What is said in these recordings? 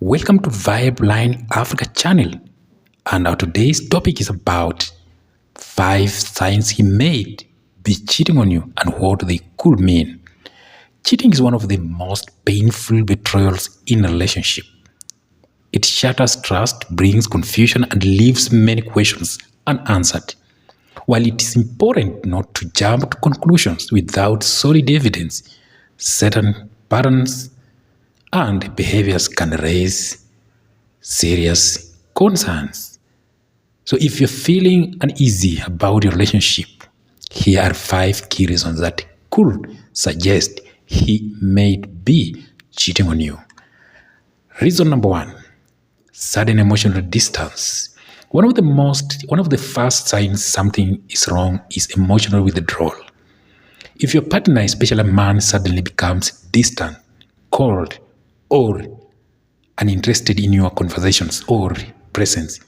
Welcome to Vibe Line Africa channel, and our today's topic is about 5 signs he made be cheating on you and what they could mean. Cheating is one of the most painful betrayals in a relationship. It shatters trust, brings confusion, and leaves many questions unanswered. While it is important not to jump to conclusions without solid evidence, certain patterns and behaviors can raise serious concerns. So if you're feeling uneasy about your relationship, here are 5 key reasons that could suggest he may be cheating on you. Reason number 1, sudden emotional distance. One of the first signs something is wrong is emotional withdrawal. If your partner, especially a man, suddenly becomes distant, cold, or uninterested in your conversations or presence,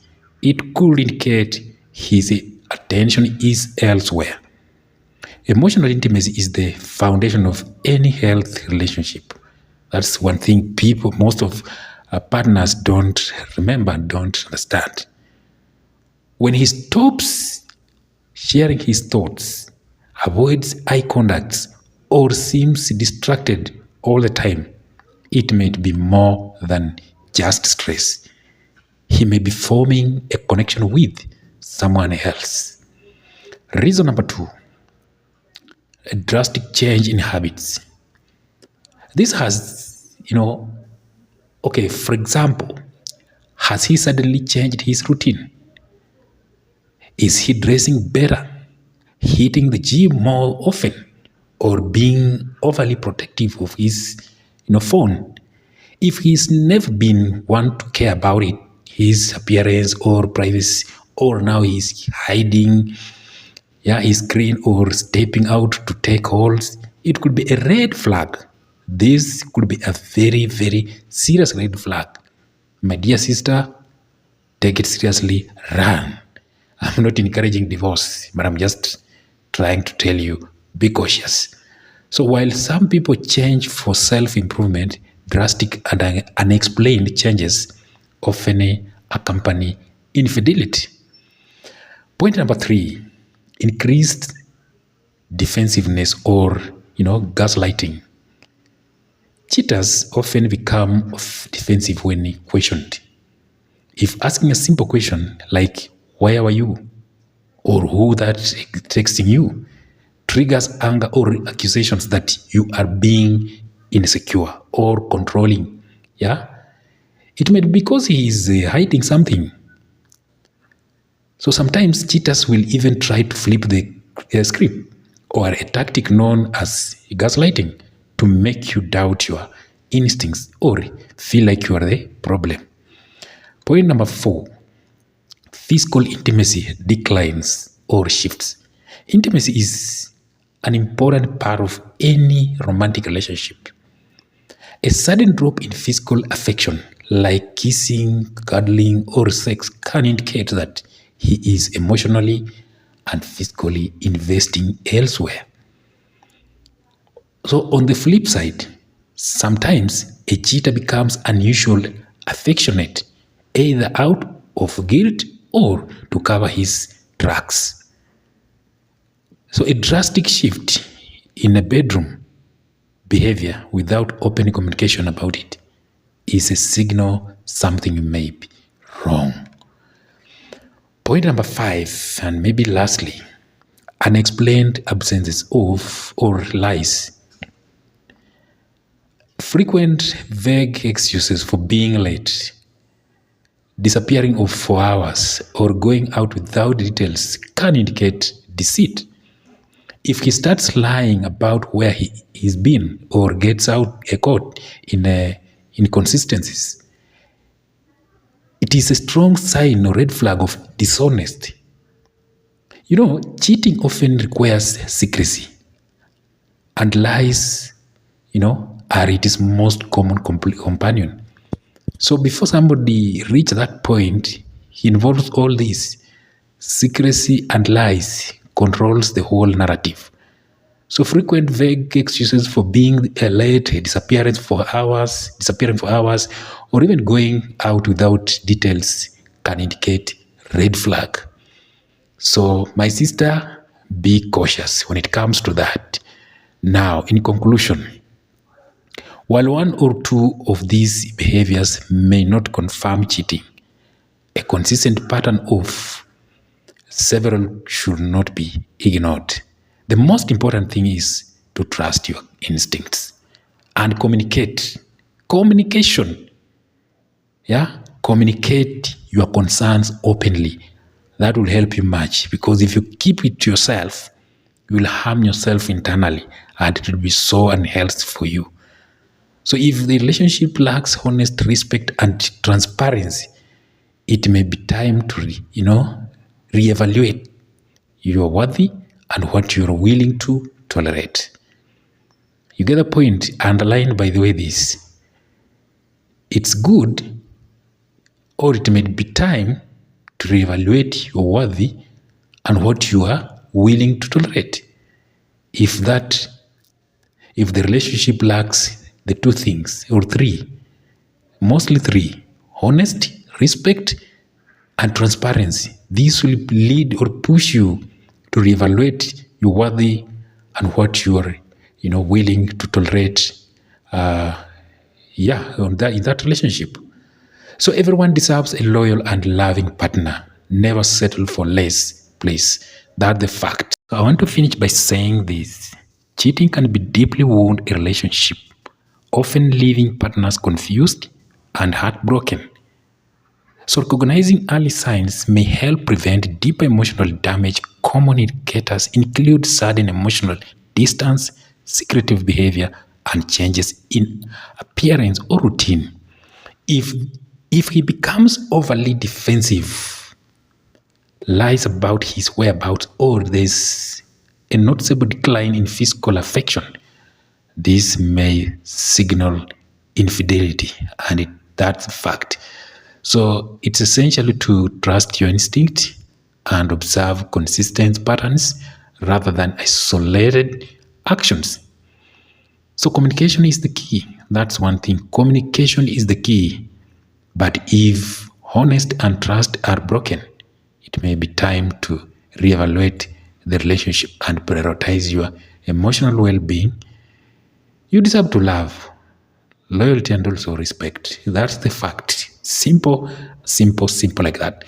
it could indicate his attention is elsewhere. Emotional intimacy is the foundation of any healthy relationship. That's one thing most of partners don't remember, don't understand. When he stops sharing his thoughts, avoids eye contact, or seems distracted all the time, it may be more than just stress. He may be forming a connection with someone else. Reason number 2, a drastic change in habits. This has, for example, has he suddenly changed his routine? Is he dressing better, hitting the gym more often, or being overly protective of his phone? If he's never been one to care about it, his appearance or privacy, or now he's hiding his screen or stepping out to take calls, it could be a red flag. This could be a very, very serious red flag. My dear sister, take it seriously, run. I'm not encouraging divorce, but I'm just trying to tell you, be cautious. So while some people change for self-improvement, drastic and unexplained changes often accompany infidelity. Point number 3, increased defensiveness or gaslighting. Cheaters often become defensive when questioned. If asking a simple question like, where were you? Or who that texting you triggers anger or accusations that you are being insecure or controlling, it may be because he is hiding something. So sometimes cheaters will even try to flip the script, or a tactic known as gaslighting, to make you doubt your instincts or feel like you are the problem. Point number 4, physical intimacy declines or shifts. Intimacy is an important part of any romantic relationship. A sudden drop in physical affection, like kissing, cuddling, or sex, can indicate that he is emotionally and physically investing elsewhere. So on the flip side, sometimes a cheater becomes unusually affectionate, either out of guilt or to cover his tracks. So a drastic shift in a bedroom behavior without open communication about it is a signal something may be wrong. Point number 5, and maybe lastly, unexplained absences of or lies. Frequent vague excuses for being late, disappearing for hours, or going out without details can indicate deceit. If he starts lying about where he's been or gets out caught in inconsistencies, it is a strong sign or red flag of dishonesty. Cheating often requires secrecy, and lies, are its most common companion. So before somebody reach that point, he involves all this. Secrecy and lies controls the whole narrative. So frequent vague excuses for being late, disappearing for hours, or even going out without details can indicate red flag. So, my sister, be cautious when it comes to that. Now, in conclusion, while one or two of these behaviors may not confirm cheating, a consistent pattern of several should not be ignored. The most important thing is to trust your instincts and communicate. Communication, yeah? Communicate your concerns openly. That will help you much, because if you keep it to yourself, you will harm yourself internally and it will be so unhealthy for you. So if the relationship lacks honest respect and transparency, it may be time to, reevaluate your worthy and what you're willing to tolerate. You get the point? Underline, by the way, this. It's good, or it may be time to reevaluate your worthy and what you are willing to tolerate. If the relationship lacks the two things, or three, mostly three: honesty, respect, and transparency. This will lead or push you to reevaluate your worthy and what you are, willing to tolerate. In that relationship. So everyone deserves a loyal and loving partner. Never settle for less, please. That's the fact. So I want to finish by saying this. Cheating can be deeply wound a relationship, often leaving partners confused and heartbroken. So recognizing early signs may help prevent deeper emotional damage. Common indicators include sudden emotional distance, secretive behavior, and changes in appearance or routine. If if he becomes overly defensive, lies about his whereabouts, or there's a noticeable decline in physical affection, this may signal infidelity, and that's a fact. So it's essential to trust your instinct and observe consistent patterns rather than isolated actions. So communication is the key. That's one thing. Communication is the key. But if honest and trust are broken, it may be time to reevaluate the relationship and prioritize your emotional well-being. You deserve to love, loyalty, and also respect. That's the fact. Simple, simple, simple like that.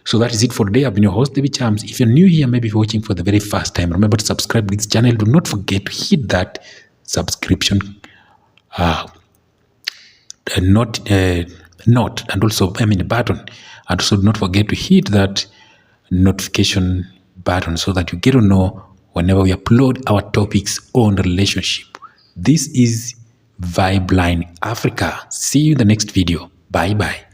So that is it for today. I've been your host, David Chams. If you're new here, maybe you're watching for the very first time, remember to subscribe to this channel. Do not forget to hit that subscription not and also button, and also do not forget to hit that notification button so that you get to know whenever we upload our topics on relationship. This is Vibe Line Africa. See you in the next video. Bye bye.